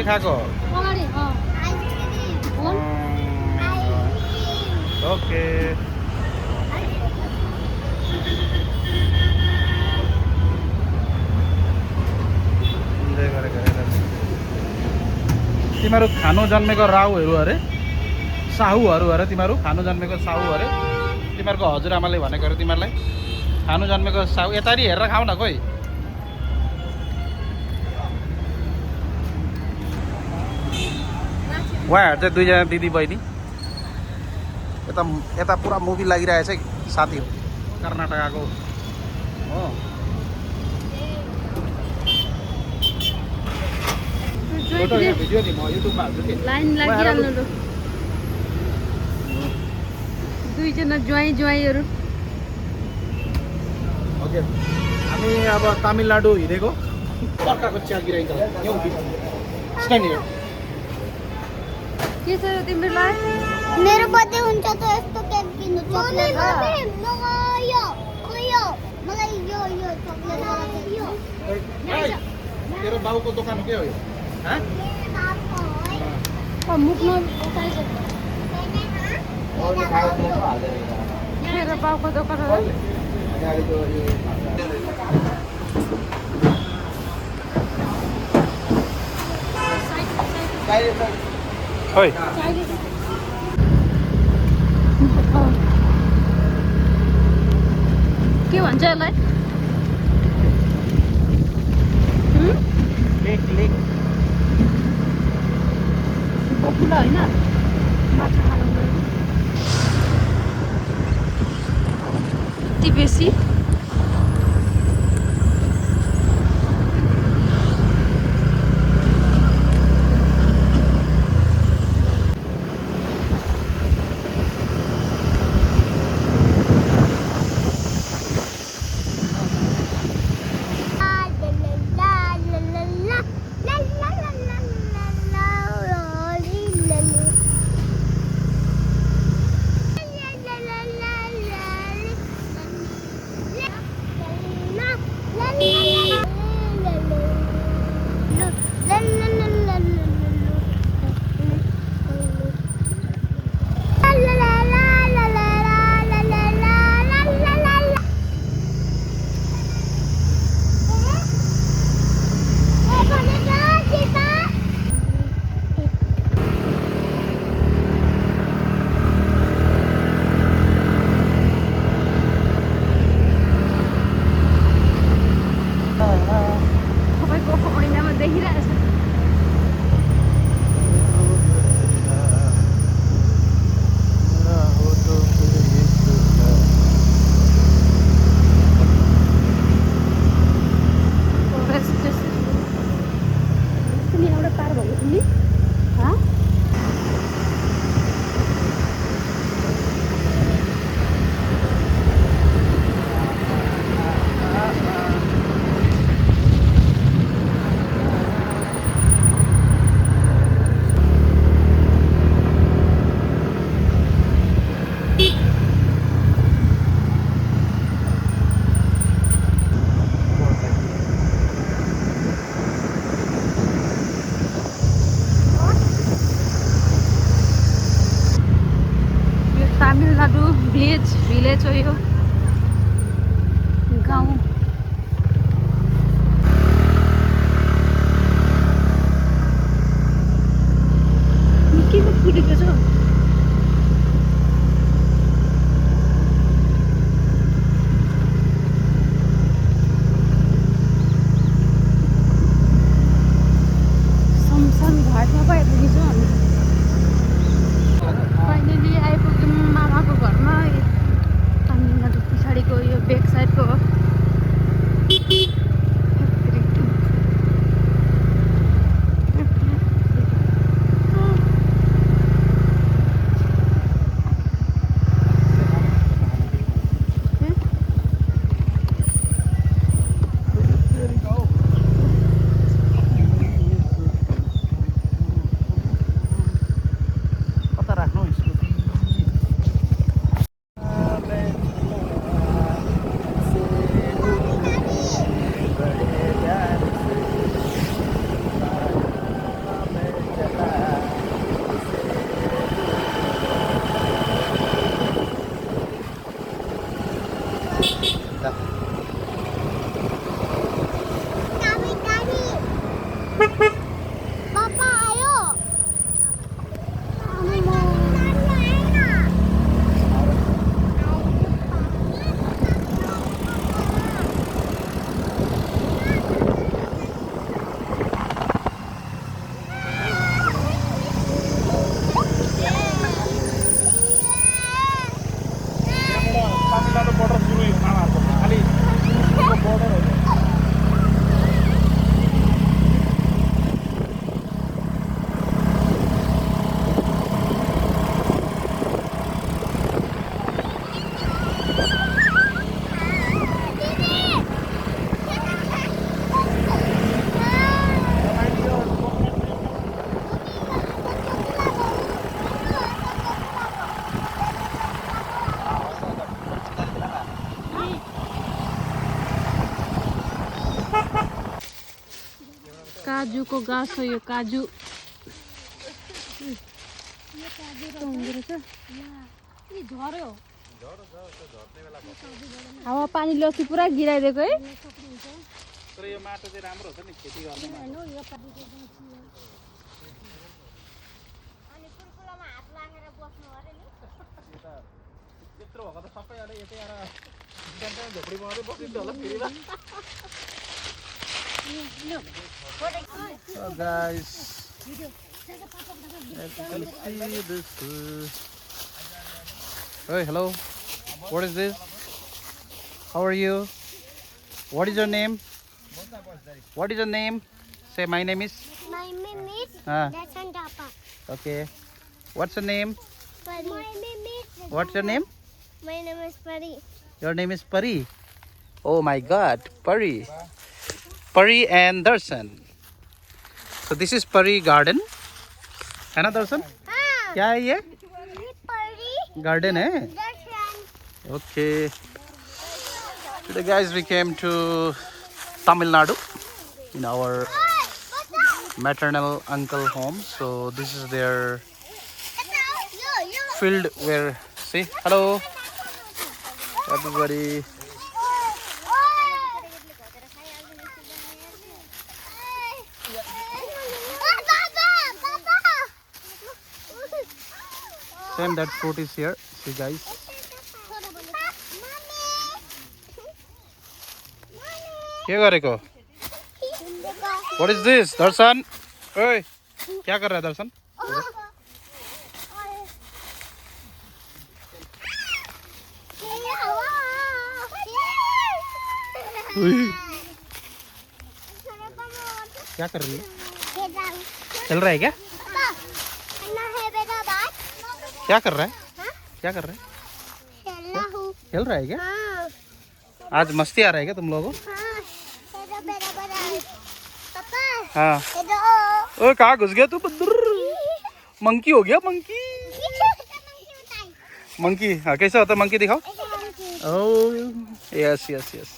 देखाएको ओके तिमीहरू खानु जन्मेको राहुहरू अरे साहुहरू अरे तिमीहरू खानु जन्मेको साहु अरे तिमीहरूको हजुरआमाले भनेको अरे तिमीहरूलाई खानु जन्मेको साहु यतारी हेरेर खाऊ न खोइ उहाँहरू चाहिँ दुईजना दिदी बहिनी यता यता पुरा मुभी लागिरहेछ साथीहरू कर्नाटकको हो भिडियो नि म युट्युबमा हाल्छु कि लाइन लागिहाल्नु ल दुईजना ज्वाइँहरू ओके हामी अब तमिलनाडु हिँडेको अर्काको चिया गिराइन्छ के छ तिमीलाई मेरो बर्थडे हुन्छ त यस्तो केक किन्नु चकलेट मलाई यो चकलेट तेरो बाउको दोकान के हो यो मुखमा मेरो बाउको दोकान हो ओइ के भन्छ यसलाई लेक लेक पपुला होइन माछा खानु यति बेसी तमिलनाडु भिलेज हो यो गाउँ के फुटेको छ समसन घाटमा पो आइपुगेछौँ हामी फाइनली आइपुग्यौँ मामाको घरमा तमिलनाडु पछाडिको यो ब्याक साइडको काजुको गाछ हो यो काजु झर्यो हावा पानीले अस्ति पुरा गिराइदिएको है तर यो माटो चाहिँ राम्रो हुन्छ नि खेती गर्नमा अनि कुर्कुलामा हात लागेर बस्नु अरे नि त्यत्रो भएको त सबै अहिले यतै आएर झोपडी बनाउँदै बसिन्छ होला फेरि So guys, as you can see this. Hey, hello. What is this? How are you? What is your name? What is your name? Say my name is. my name is Ah. Dasan Dapa. Okay. What's your name? My name is What's your name? My name is Pari. Your name is Pari. Oh my God, Pari. Pari and Darshan. So this is Pari garden. है ना दर्शन? हाँ क्या है ये? Pari Garden है? Dasan. Okay. Today guys we came to Tamil Nadu in our maternal uncle home. So this is their field where see hello everybody. Same that fruit is here. See guys. क्या गरेको? What is this? दर्शन? ओए क्या कर रहा है दर्शन? क्या कर रही है? चल रहा है क्या? क्या कर रहा है? क्या कर रहा है? खेल रहा है क्या? आज मस्ती आ रहा है क्या तुम लोगों को? हाँ। ओए कहाँ घुस गया तू बंदर? मंकी हो गया मंकी। मंकी हाँ कैसा होता है मंकी दिखाओ? Oh yes yes yes.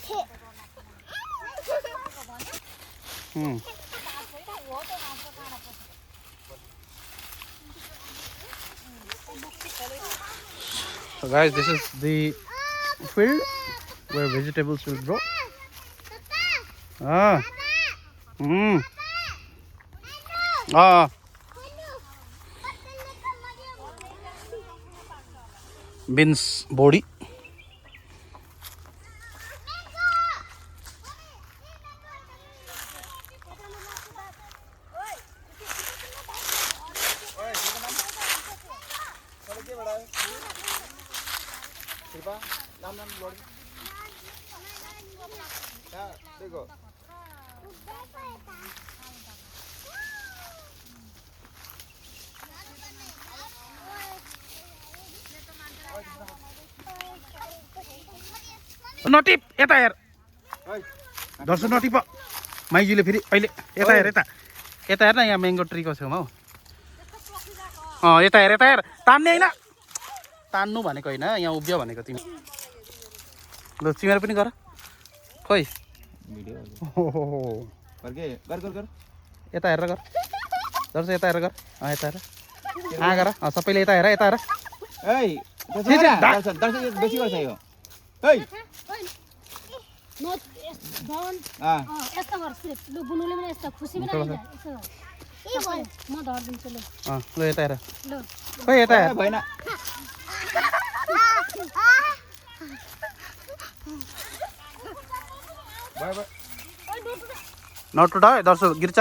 So guys, this is the field where vegetables will grow. Ah. Ah. Beans body. नटिप यता हेर दर्शन नटिप माइजूले फेरि अहिले यता हेर यता यता हेर न यहाँ म्याङ्गो ट्रीको छेउमा हौ यता हेर तान्ने होइन तान्नु भनेको होइन यहाँ उभियो भनेको तिमी ल तिमीहरू पनि गर खोइ यता हेरेर गर दर्शन यता हेरेर गर यता हेर गर सबैले यता हेर यता हेर ल यता हेर खोइ यता हेर भएन नट उठा दर्शन गिर्छ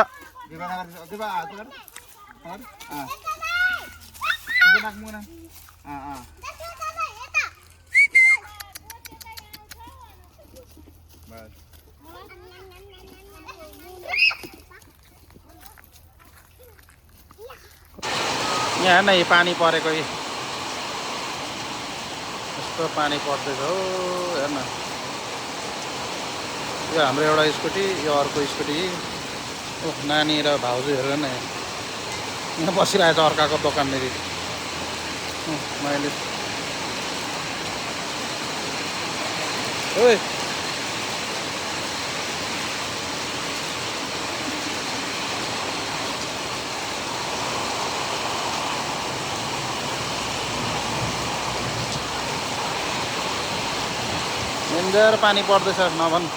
यहाँ नै पानी परेको यस्तो पानी पर्दैछ हो हेर्न यो हाम्रो एउटा स्कुटी यो अर्को स्कुटी नानी र भाउजू हेरेर न यहाँ बसिरहेको छ अर्काको दोकाननिर मैले ओइ डेन्जर पानी पर्दैछ नभन्